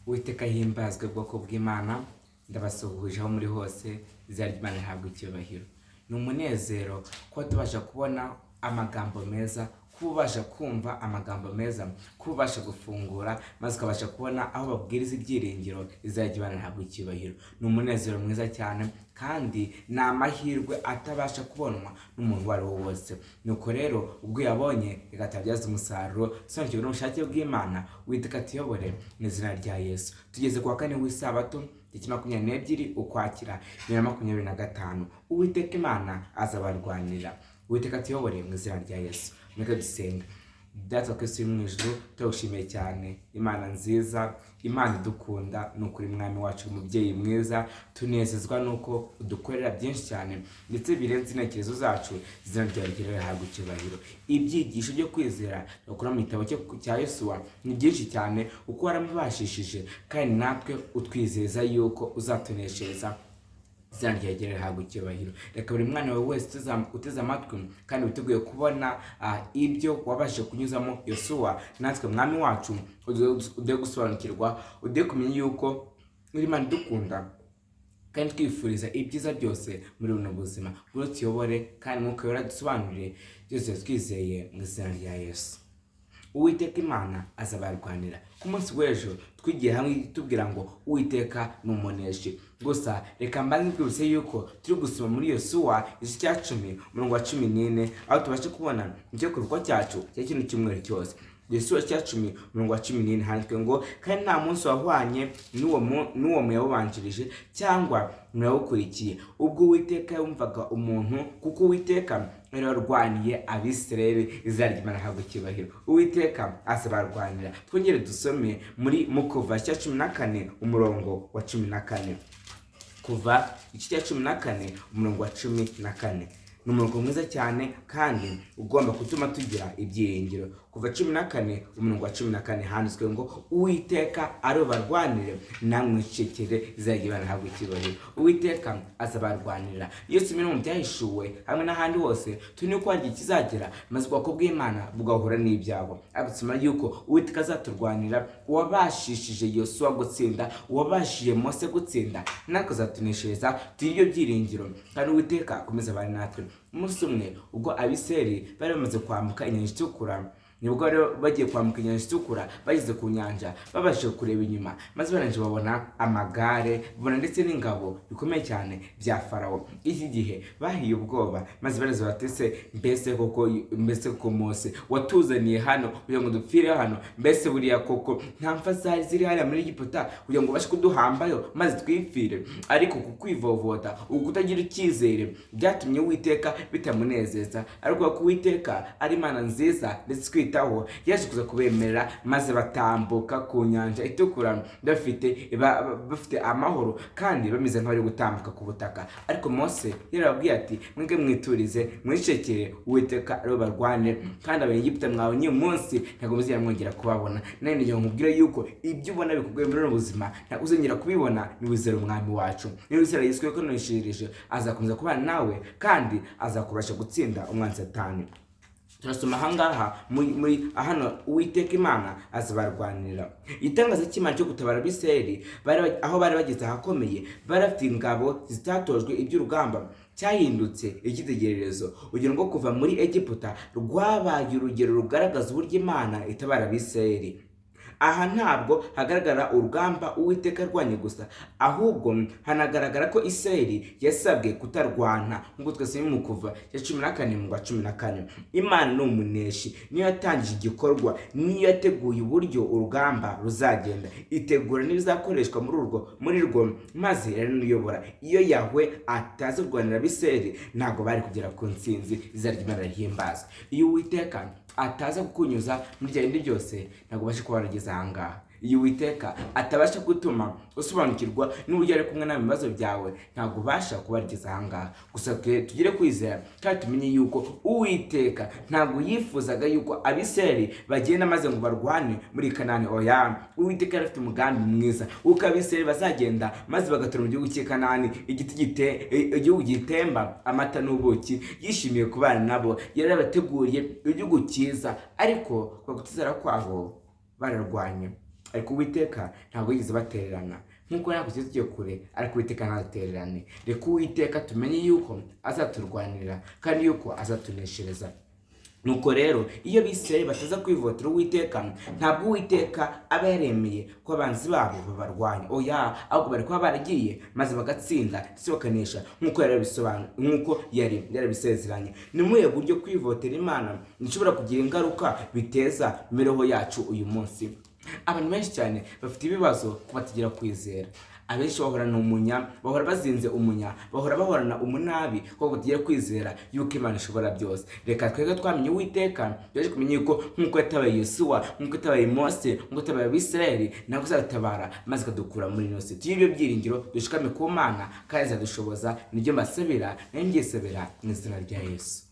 Uwiteka himbazwe bwoko bw'Imana, ndabasuhuje aho muri hose, izina ry'Imana rihabwe icyubahiro. Ni umunezero kuba tubasha kubona amagambo meza, kuba ubasha kumva amagambo meza, kuba ubasha gufungura maze ukabasha kubona aho babwiriza ibyiringiro, izina ry'Imana rihabwe icyubahiro. Ni umunezero mwiza cyane kandi ni amahirwe atabasha kubonwa n'umuntu uwo ari we wese. Nuko rero ubwo yabonye igatabyaza umusaruro, sobanukirwa n'ubushake bw'Imana, Uwiteka atuyobore mu izina rya Yesu. Tugeze kuwa kane w'isabato, tariki 22 Ukwakira 2025. Uwiteka Imana azabarwanira. Uwiteka atuyobore mu izina rya Yesu. Mweke dusenga. Data Kristo uri mu ijuru, turagushimiye cyane, Imana nziza, Imana idukunda, nukuri mwami wacu, umubyeyi mwiza, tunezezwa nuko udukorera byinshi cyane ndetse birenze intekerezo zacu, izina ryawe rihabwe icyubahiro. Ibyigisho byo kwizera bakora mu gitabo cya Yosuwa ni byinshi cyane, uko waramubashishije kandi natwe utwizeza yuko uzatuneshereza, izina ryawe rihabwe icyubahiro. Reka buri mwana wawe wese uteze amatwi kandi witeguye kubona ibyo wabashije kunyuzamo Yosuwa, natwe mwami wacu ugiye gusobanukirwa, ugiye kumenya yuko uri Imana idukunda kandi twifuriza ibyiza byose muri buno buzima. Buri tuyobore kandi Mwuka Wera dusobanurire byose twizeye mu izina rya Yesu. Uwiteka Imana azabarwanira. Ku munsi w'ejo twigiye hamwe tubwira ngo Uwiteka ni umuneshi. Gusa reka mbanze twibutse yuko turi gusoma muri Yosuwa igice cya 10 umurongo wa 14, aho tubashe kubona icyo kuruko cyacu cya kino cyumweru cyose. Yosuwa cya 10 umurongo wa 14 handitswe ngo kandi nta munsi wahwanye n'uwo muyawubanjirije cyangwa muyawukurikiye ubwo Uwiteka yumvaga umuntu, kuko Uwiteka yararwaniye Abisirayeli, izina ry'Imana rihabwe icyubahiro. Uwiteka azabarwanira. Twongere dusome muri Kuva cya 14 umurongo wa 14. Kuva igice cya 14 umurongo wa 14. Ni umurongo mwiza cyane kandi ugomba gutuma tugira ibyiringiro. Kuva 14 umurongo wa 14 handitswe ngo Uwiteka arobarwanire namwe icekere, izina ry'Imana rihabwe icyubahiro. Uwiteka azabarwanira. Yesu mino mu byahishuwe hamwe n'ahandi hose tuni ko hari kizagera maze ubwoko bw'Imana bugahura n'ibyago. Agusoma yuko Uwiteka azaturwanira, uwabashishije Yosuwa gutsinda, uwabashije Mose gutsinda, natwe azatuneshereza tuyibyo byiringiro. Kandi Uwiteka akomeza bari natwe. Umunsi umwe ubwo Abisirayeli bari bamaze kwambuka inyanja itukura, nibwo bagiye kwambuka inyanja itukura, bageze ku nyanja babashije kureba inyuma, maze baranje babona amagare, babona ndetse n'ingabo bikomeye cyane bya Farawo. Iki gihe bahiye ubwoba, maze baraza batese mbese koko Mose watuzaniye hano kugira ngo dupfire hano, mbese buriya koko nta mfa ziri hariya muri Egiputa kugira ngo bashe kuduhambayo maze twipfire. Ariko kukwivovota, ukutagira icyizere byatumye Uwiteka bitamunezeza. Ariko ko Uwiteka ari Imana nziza ndetse kwitaho, yaje kuza kubemerera maze batambuka ku nyanja itukura bafite amahoro kandi bameze nk'abari gutambuka ku butaka. Ariko Mose yarababwiye ati mwenge mwiturize, mwicekere, Uwiteka arobarwanire kandi Abanyegiputa mwabonye umunsi ntabwo muzigera mwongera kubabona. None ngiye nkubwira yuko ibyo ubona bikugoye muri ubu buzima ntabwo uzongera kubibona, ni wizera umwami wacu. Ni wizera Yesu ko nishirije azakomeza kubana nawe kandi azakubasha gutsinda umwanzi Satani. Turasoma ahangaha muri hano Uwiteka Imana azabarwanira. Itangaza cy'Imana cyo gutabara Abisirayeli aho bari bageze ahakomeye, bari bafite ingabo zitatojwe iby'urugamba, cyahindutse icyitegererezo. Urugero rwo kuva muri Egiputa rwabaye urugero rugaragaza uburyo Imana itabara Abisirayeli. Aha ntabwo hagaragara urugamba Uwiteka arwanye gusa, ahubwo hanagaragara ko Isirayeli yasabwe kutarwana. Ngo twese mu Kuva cya 14 mu 14, Imana ni umuneshi, niyo yatangije igikorwa, niyo yateguye uburyo urugamba ruzagenda, itegura n'ibizakoreshwa muri rwo maze iraniyobora. Iyo Yahwe atazi kurwanira Abisirayeli ntabwo bari kugera ku ntsinzi, izina ry'Imana rihimbazwe. Iyo Uwiteka ataza kukunyuza muri bya bindi byose ntabwo bashe kuba warageze ahangaha. Iyo Uwiteka atabasha gutuma usobanukirwa n'uburyo ari kumwe nawe ibibazo byawe ntabwo ubasha kuba warageze ahangaha. Gusa tugire kwizera kandi tumenye yuko Uwiteka ntabwo yifuzaga yuko Abisirayeli bagenda maze ngo barwane muri Kanani. Oya, Uwiteka yari afite umugambi mwiza uko Abisirayeli bazagenda maze bagatura mu gihugu cy'i Kanani, igihugu gitemba amata n'ubuki. Yishimiye kubana nabo, yari abateguriye igihugu cyiza, ariko kwa kutizera kwabo bararwanye. ariko Uwiteka ntabwo yigeze batererana. Nk'uko natwe tugiye kure ariko Uwiteka ntadutererane. Reka Uwiteka tumenye yuko azaturwanirira kandi yuko azatuneshereza. Nuko rero iyo Abisirayeli bataza kwivotera Uwiteka, ntabwo Uwiteka aba yaremeye ko abanzi babo babarwanya. Oya, ahubwo bari kuba baragiye maze bagatsinda ndetse bakanesha nk'uko yari yarabisezeranye. Ni muri ubu buryo kwivotera Imana bishobora kugira ingaruka biteza imibereho yacu uyu munsi. Abantu benshi cyane bafite ibibazo ko batagira kwizera. Abenshi bahorana umunya, bahora bazinze umunya, bahora bahorana umunabi ko batagira kwizera yuko Imana ishobora byose. Reka twebwe twamenye Uwiteka, twaje kumenya yuko nk'uko yatabaye Yosuwa, nk'uko yatabaye Mose, nk'uko yatabaye Abisirayeli, ntabwo azadutabara maze akadukura muri ino si. Tugire ibyo byiringiro, dushikame ku Mana kandi azadushoboza. Nibyo mbasabira, nanjye ngisabira mu izina rya Yesu.